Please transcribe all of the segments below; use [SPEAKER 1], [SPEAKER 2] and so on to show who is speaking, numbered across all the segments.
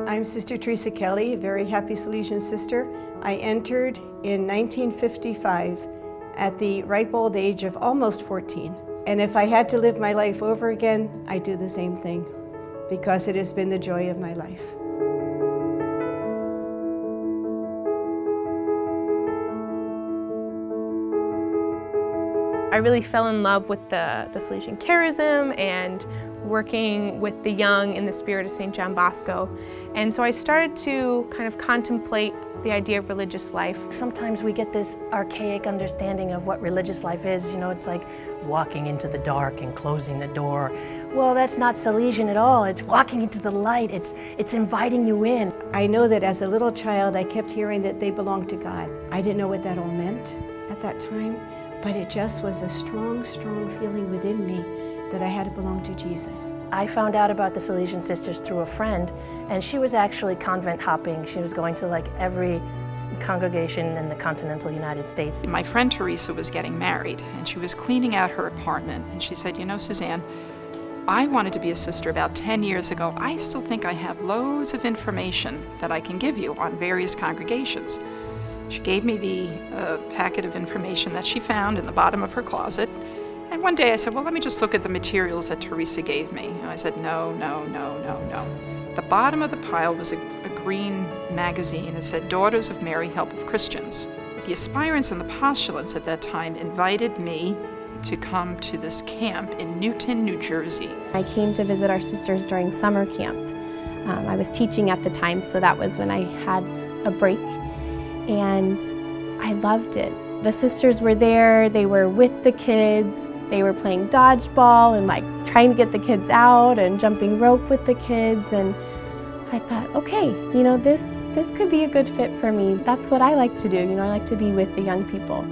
[SPEAKER 1] I'm Sister Teresa Kelly, a very happy Salesian sister. I entered in 1955 at the ripe old age of almost 14. And if I had to live my life over again, I'd do the same thing because it has been the joy of my life.
[SPEAKER 2] I really fell in love with the Salesian charism and working with the young in the spirit of St. John Bosco. And so I started to kind of contemplate the idea of religious life.
[SPEAKER 3] Sometimes we get this archaic understanding of what religious life is. You know, it's like walking into the dark and closing the door. Well, that's not Salesian at all. It's walking into the light. It's inviting you in.
[SPEAKER 1] I know that as a little child, I kept hearing that they belonged to God. I didn't know what that all meant at that time, but it just was a strong, strong feeling within me that I had to belong to Jesus.
[SPEAKER 3] I found out about the Salesian sisters through a friend, and she was actually convent hopping. She was going to like every congregation in the continental United States.
[SPEAKER 4] My friend Teresa was getting married, and she was cleaning out her apartment, and she said, "You know, Suzanne, I wanted to be a sister about 10 years ago. I still think I have loads of information that I can give you on various congregations." She gave me the packet of information that she found in the bottom of her closet. And one day I said, well, let me just look at the materials that Teresa gave me. And I said, no. The bottom of the pile was a green magazine that said, Daughters of Mary, Help of Christians. The aspirants and the postulants at that time invited me to come to this camp in Newton, New Jersey.
[SPEAKER 5] I came to visit our sisters during summer camp. I was teaching at the time, so that was when I had a break. And I loved it. The sisters were there, they were with the kids, they were playing dodgeball and like trying to get the kids out and jumping rope with the kids. And I thought, okay, you know, this could be a good fit for me. That's what I like to do, you know, I like to be with the young people.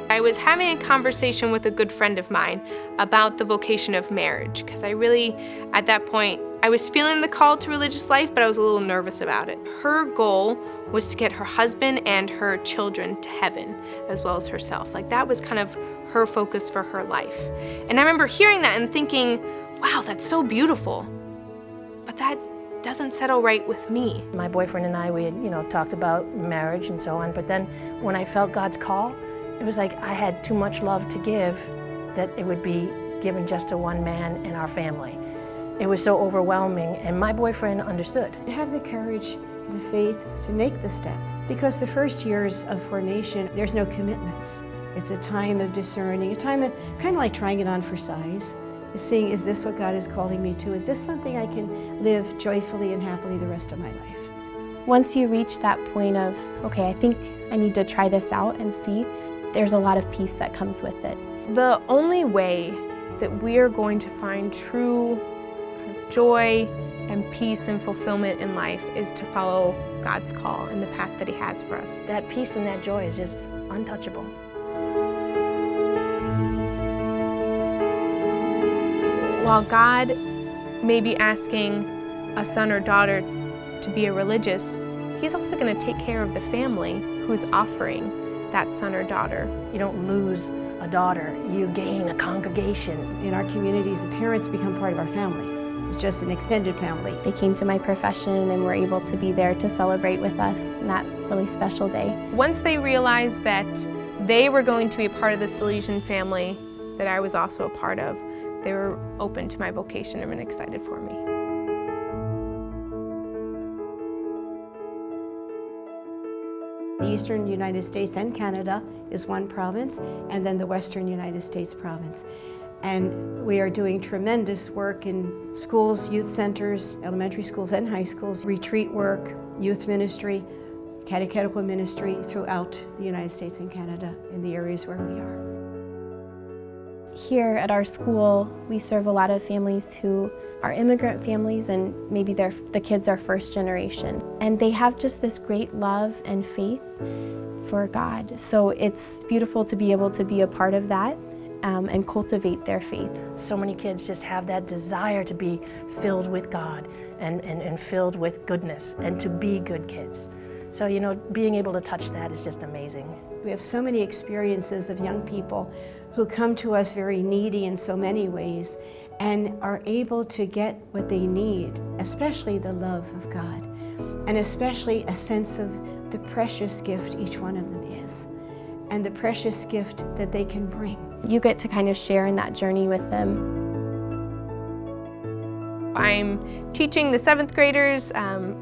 [SPEAKER 2] I was having a conversation with a good friend of mine about the vocation of marriage, because I really, at that point, I was feeling the call to religious life, but I was a little nervous about it. Her goal was to get her husband and her children to heaven, as well as herself. Like that was kind of her focus for her life. And I remember hearing that and thinking, wow, that's so beautiful, but that doesn't settle right with me.
[SPEAKER 3] My boyfriend and I, we had, you know, talked about marriage and so on, but then when I felt God's call, it was like I had too much love to give that it would be given just to one man in our family. It was so overwhelming, and my boyfriend understood.
[SPEAKER 1] Have the courage, the faith to make the step. Because the first years of formation, there's no commitments. It's a time of discerning, a time of kind of like trying it on for size. Seeing, is this what God is calling me to? Is this something I can live joyfully and happily the rest of my life?
[SPEAKER 5] Once you reach that point of, okay, I think I need to try this out and see, there's a lot of peace that comes with it.
[SPEAKER 2] The only way that we are going to find true joy and peace and fulfillment in life is to follow God's call and the path that He has for us.
[SPEAKER 3] That peace and that joy is just untouchable.
[SPEAKER 2] While God may be asking a son or daughter to be a religious, He's also going to take care of the family who's offering that son or daughter.
[SPEAKER 3] You don't lose a daughter, you gain a congregation.
[SPEAKER 1] In our communities, the parents become part of our family. It's just an extended family.
[SPEAKER 5] They came to my profession and were able to be there to celebrate with us on that really special day.
[SPEAKER 2] Once they realized that they were going to be a part of the Salesian family that I was also a part of, they were open to my vocation and excited for me.
[SPEAKER 1] The Eastern United States and Canada is one province, and then the Western United States province. And we are doing tremendous work in schools, youth centers, elementary schools and high schools, retreat work, youth ministry, catechetical ministry throughout the United States and Canada in the areas where we are.
[SPEAKER 5] Here at our school, we serve a lot of families who are immigrant families and maybe the kids are first generation. And they have just this great love and faith for God. So it's beautiful to be able to be a part of that and cultivate their faith.
[SPEAKER 3] So many kids just have that desire to be filled with God and filled with goodness and to be good kids. So, you know, being able to touch that is just amazing.
[SPEAKER 1] We have so many experiences of young people who come to us very needy in so many ways and are able to get what they need, especially the love of God. and especially a sense of the precious gift each one of them is, and the precious gift that they can bring.
[SPEAKER 5] You get to kind of share in that journey with them.
[SPEAKER 2] I'm teaching the 7th graders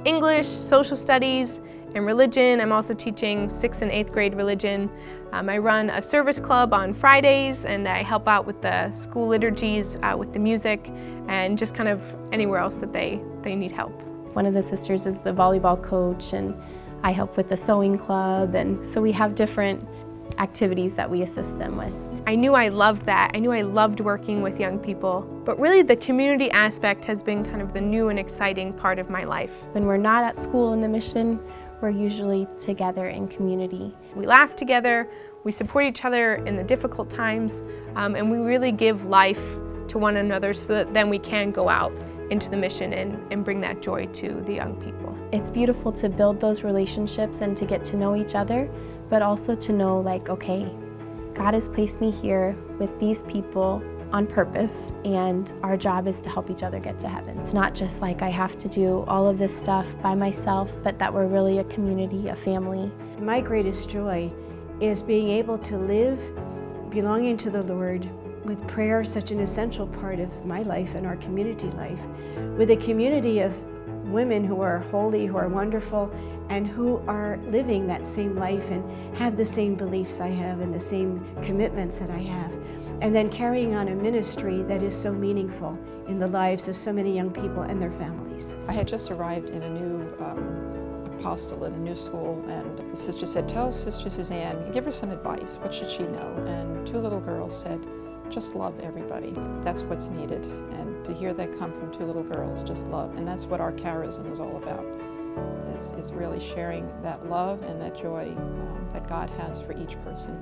[SPEAKER 2] English, social studies, and religion. I'm also teaching 6th and 8th grade religion. I run a service club on Fridays, and I help out with the school liturgies, with the music, and just kind of anywhere else that they need help.
[SPEAKER 5] One of the sisters is the volleyball coach, and I help with the sewing club, and so we have different activities that we assist them with.
[SPEAKER 2] I knew I loved that. I knew I loved working with young people, but really the community aspect has been kind of the new and exciting part of my life.
[SPEAKER 5] When we're not at school in the mission, we're usually together in community.
[SPEAKER 2] We laugh together, we support each other in the difficult times, and we really give life to one another so that then we can go out into the mission and bring that joy to the young people.
[SPEAKER 5] It's beautiful to build those relationships and to get to know each other, but also to know, like, okay, God has placed me here with these people on purpose, and our job is to help each other get to heaven. It's not just like I have to do all of this stuff by myself, but that we're really a community, a family.
[SPEAKER 1] My greatest joy is being able to live belonging to the Lord, with prayer such an essential part of my life and our community life, with a community of women who are holy, who are wonderful, and who are living that same life and have the same beliefs I have and the same commitments that I have. And then carrying on a ministry that is so meaningful in the lives of so many young people and their families.
[SPEAKER 4] I had just arrived in a new apostolate, a new school, and the sister said, "Tell Sister Suzanne, give her some advice. What should she know?" And 2 little girls said, "Just love everybody. That's what's needed." And to hear that come from 2 little girls, just love. And that's what our charism is all about, is really sharing that love and that joy that God has for each person.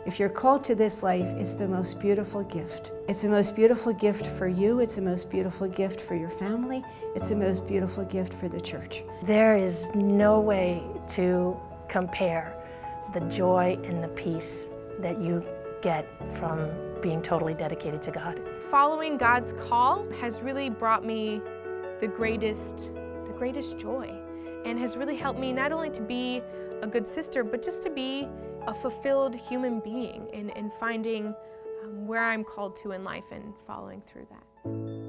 [SPEAKER 1] If you're called to this life, it's the most beautiful gift. It's the most beautiful gift for you, it's the most beautiful gift for your family, it's the most beautiful gift for the church.
[SPEAKER 3] There is no way to compare the joy and the peace that you get from being totally dedicated to God.
[SPEAKER 2] Following God's call has really brought me the greatest joy, and has really helped me not only to be a good sister, but just to be a fulfilled human being and finding where I'm called to in life and following through that.